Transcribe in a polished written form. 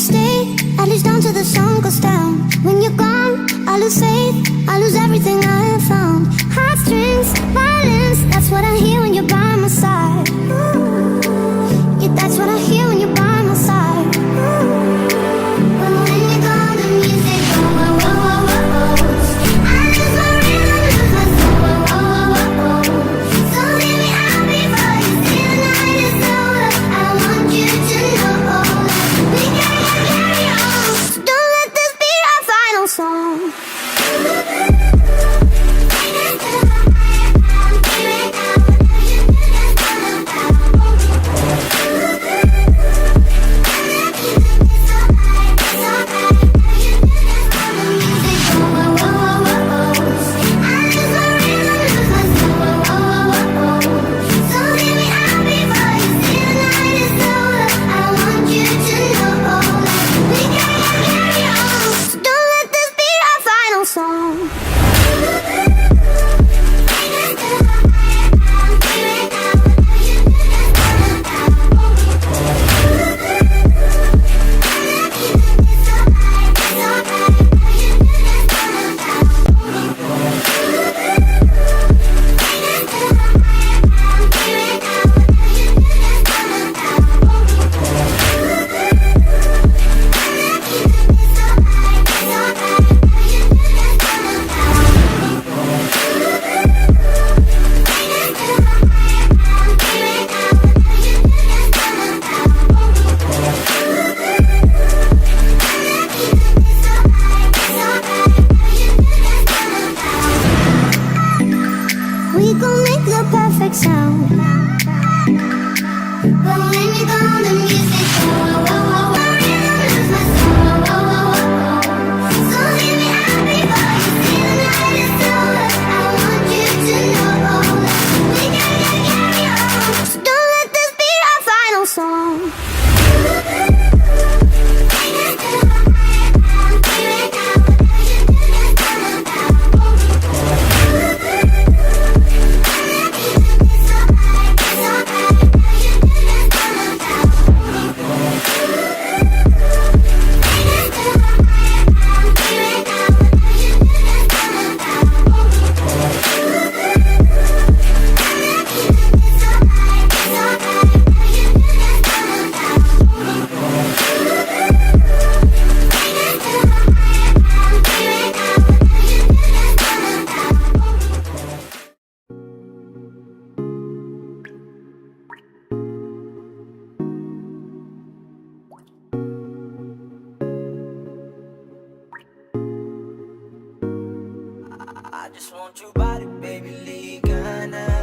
stay, at least down till the sun goes down. When you're gone, I lose faith, I lose everything I have found. Heartstrings, violence, that's what I hear when you're by my side. Yeah, that's what I hear when you're by my side. But when you're gone, the music goes, whoa, whoa, whoa, whoa, whoa. I lose my rhythm, lose my soul, whoa, whoa, whoa, whoa, whoa. So hear me out before you say the night is over. I want you to know that we gotta carry on. So don't let this be our final song. We gon' make the perfect sound. But when you're gone, the music goes, whoa, whoa, whoa, whoa. I lose my soul, whoa, whoa, whoa, whoa. So hear me out before you see the night is over. I want you to know that we gotta carry on. So don't let this be our final song. I just want your body, baby, leave Ghana.